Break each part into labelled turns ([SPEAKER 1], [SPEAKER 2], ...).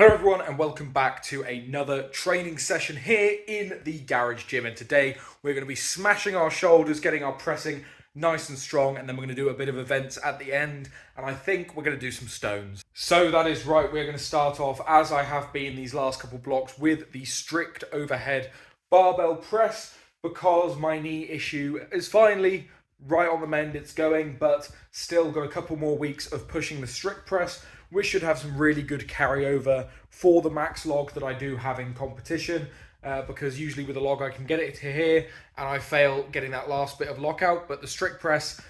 [SPEAKER 1] Hello everyone and welcome back to another training session here in the garage gym, and today we're going to be smashing our shoulders, getting our pressing nice and strong, and then we're going to do a bit of events at the end, and I think we're going to do some stones. So that is right, we're going to start off, as I have been these last couple blocks, with the strict overhead barbell press, because my knee issue is finally right on the mend. It's going, but still got a couple more weeks of pushing the strict press. We should have some really good carryover for the max log that I do have in competition, because usually with a log I can get it to here and I fail getting that last bit of lockout, but the strict press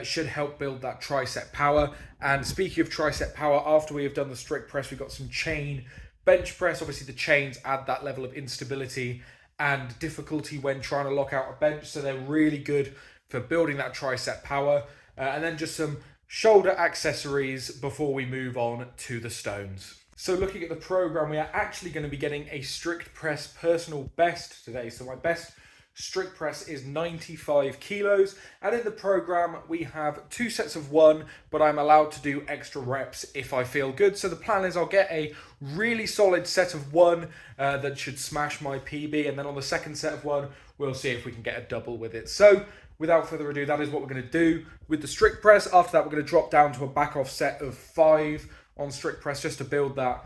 [SPEAKER 1] should help build that tricep power. And speaking of tricep power, after we have done the strict press, we've got some chain bench press. Obviously the chains add that level of instability and difficulty when trying to lock out a bench, so they're really good for building that tricep power. And then just some shoulder accessories before we move on to the stones. So looking at the program, we are actually going to be getting a strict press personal best today. So my best strict press is 95 kilos, and in the program we have 2 sets of 1, but I'm allowed to do extra reps if I feel good. So the plan is I'll get a really solid set of 1 that should smash my PB, and then on the second set of 1 we'll see if we can get a double with it. So without further ado, that is what we're going to do with the strict press. After that, we're going to drop down to a back off set of 5 on strict press just to build that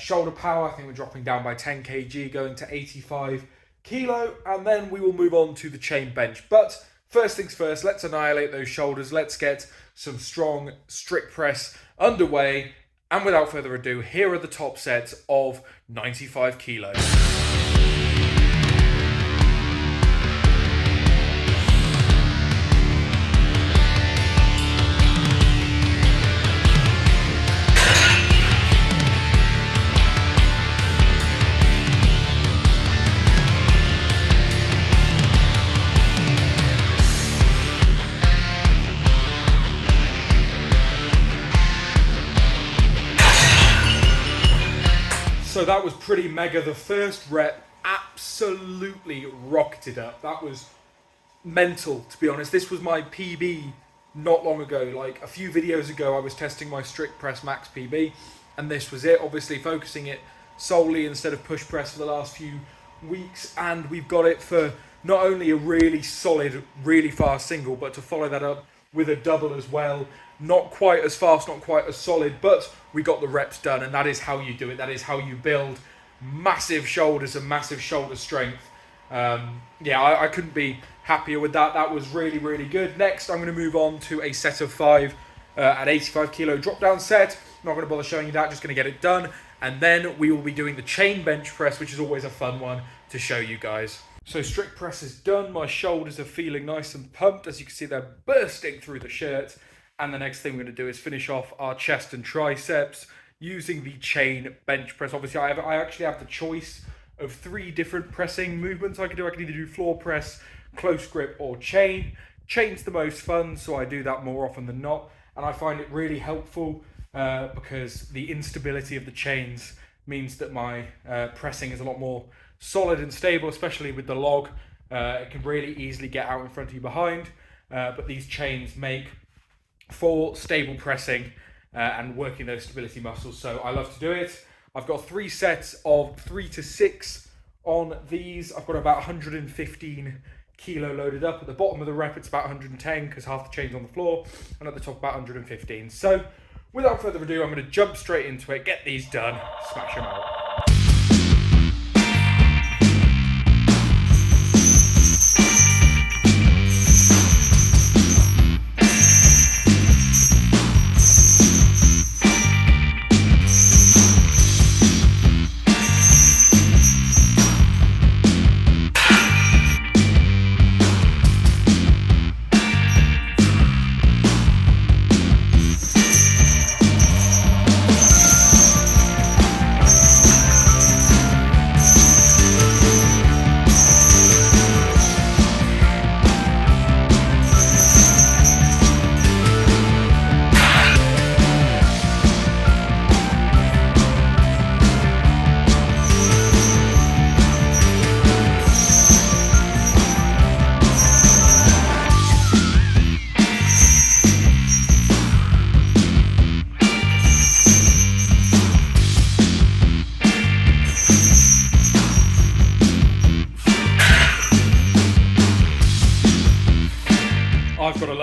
[SPEAKER 1] shoulder power. I think we're dropping down by 10 kg, going to 85 kilo, and then we will move on to the chain bench. But first things first, let's annihilate those shoulders. Let's get some strong strict press underway. And without further ado, here are the top sets of 95 kilos. So that was pretty mega. The first rep absolutely rocketed up. That was mental, to be honest. This was my PB not long ago. Like a few videos ago, I was testing my strict press max PB, and this was it. Obviously focusing it solely instead of push press for the last few weeks, and we've got it for not only a really solid, really fast single, but to follow that up with a double as well. Not quite as fast, not quite as solid, but we got the reps done, and that is how you do it. That is how you build massive shoulders and massive shoulder strength. I couldn't be happier with that. That was really, really good. Next, I'm going to move on to a set of 5 at 85 kilo drop down set. Not going to bother showing you that, just going to get it done. And then we will be doing the chain bench press, which is always a fun one to show you guys. So strict press is done. My shoulders are feeling nice and pumped. As you can see, they're bursting through the shirt. And the next thing we're going to do is finish off our chest and triceps using the chain bench press. Obviously, I actually have the choice of 3 different pressing movements I can do. I can either do floor press, close grip, or chain. Chain's the most fun, so I do that more often than not. And I find it really helpful because the instability of the chains means that my pressing is a lot more solid and stable, especially with the log. It can really easily get out in front of you behind, but these chains make for stable pressing and working those stability muscles. So I love to do it. I've got 3 sets of 3 to 6 on these. I've got about 115 kilo loaded up. At the bottom of the rep, it's about 110 because half the chain's on the floor, and at the top about 115. So without further ado, I'm going to jump straight into it, get these done, smash them out.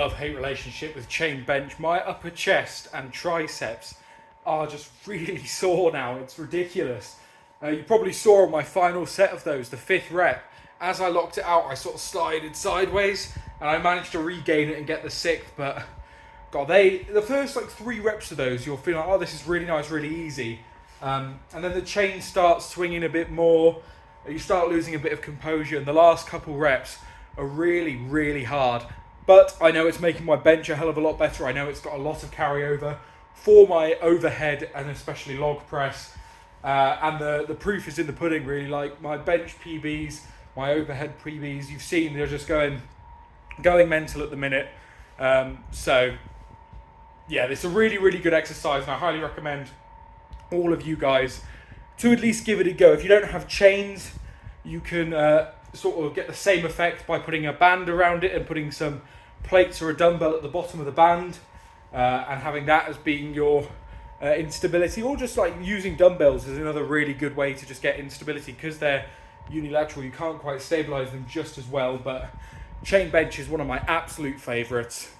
[SPEAKER 1] love-hate relationship with chain bench. My upper chest and triceps are just really sore now. It's ridiculous. You probably saw on my final set of those, the 5th rep, as I locked it out, I sort of slided sideways and I managed to regain it and get the 6th. But God, the first like 3 reps of those, you'll feel like, oh, this is really nice, really easy. And then the chain starts swinging a bit more. You start losing a bit of composure, and the last couple reps are really, really hard. But I know it's making my bench a hell of a lot better. I know it's got a lot of carryover for my overhead and especially log press. And the proof is in the pudding, really. Like my bench PBs, my overhead PBs, you've seen they're just going mental at the minute. So yeah, it's a really, really good exercise, and I highly recommend all of you guys to at least give it a go. If you don't have chains, you can sort of get the same effect by putting a band around it and putting some plates or a dumbbell at the bottom of the band, and having that as being your instability, or just like using dumbbells is another really good way to just get instability, because they're unilateral. You can't quite stabilize them just as well, but chain bench is one of my absolute favorites.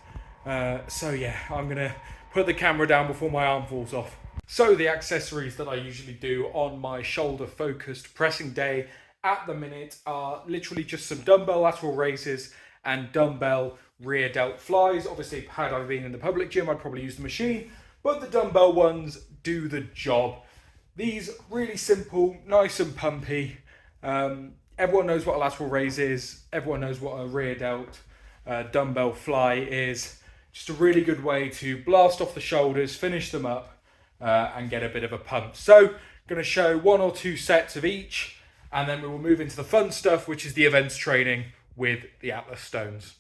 [SPEAKER 1] So yeah, I'm gonna put the camera down before my arm falls off. So the accessories that I usually do on my shoulder focused pressing day at the minute are literally just some dumbbell lateral raises and dumbbell rear delt flies. Obviously, had I been in the public gym, I'd probably use the machine, but the dumbbell ones do the job. These really simple, nice and pumpy. Everyone knows what a lateral raise is. Everyone knows what a rear delt dumbbell fly is. Just a really good way to blast off the shoulders, finish them up, and get a bit of a pump. So I'm going to show 1 or 2 sets of each, and then we will move into the fun stuff, which is the events training with the Atlas stones.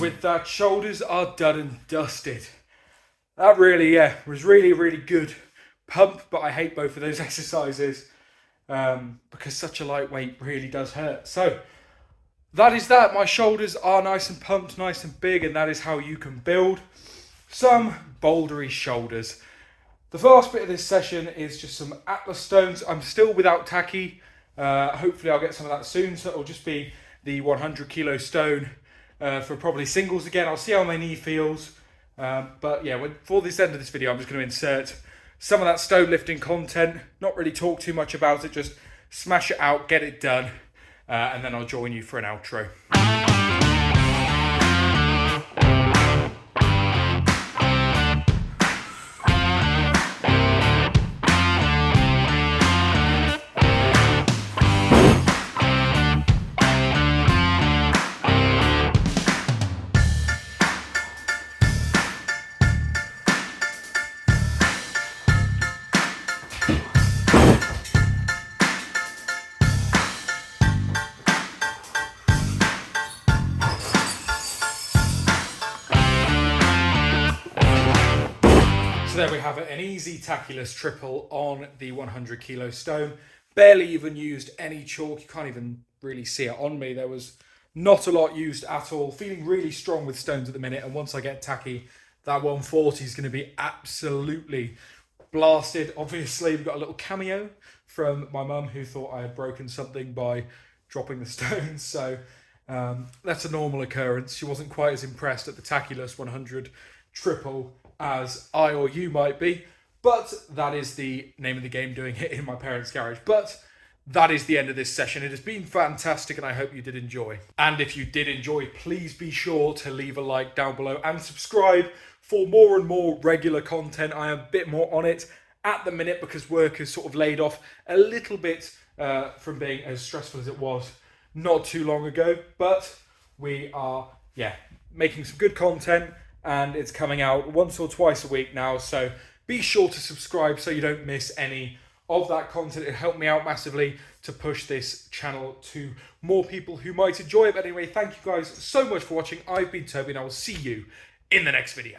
[SPEAKER 1] With that, shoulders are done and dusted. That really, was really, really good pump, but I hate both of those exercises because such a lightweight really does hurt. So that is that. My shoulders are nice and pumped, nice and big, and that is how you can build some bouldery shoulders. The first bit of this session is just some Atlas stones. I'm still without tacky. Hopefully I'll get some of that soon, so it'll just be the 100 kilo stone for probably singles again. I'll see how my knee feels. But yeah, for this end of this video, I'm just going to insert some of that stone lifting content. Not really talk too much about it, just smash it out, get it done, and then I'll join you for an outro. There we have it, an easy tackless triple on the 100 kilo stone. Barely even used any chalk. You can't even really see it on me. There was not a lot used at all. Feeling really strong with stones at the minute, and once I get tacky, that 140 is going to be absolutely blasted. Obviously, we've got a little cameo from my mum who thought I had broken something by dropping the stones. So that's a normal occurrence. She wasn't quite as impressed at the tackless 100 triple as I or you might be, but that is the name of the game, doing it in my parents' garage. But that is the end of this session. It has been fantastic and I hope you did enjoy. And if you did enjoy, please be sure to leave a like down below and subscribe for more and more regular content. I am a bit more on it at the minute because work has sort of laid off a little bit from being as stressful as it was not too long ago. But we are, making some good content and it's coming out once or twice a week now. So be sure to subscribe so you don't miss any of that content. It helped me out massively to push this channel to more people who might enjoy it. But anyway, thank you guys so much for watching. I've been Toby and I will see you in the next video.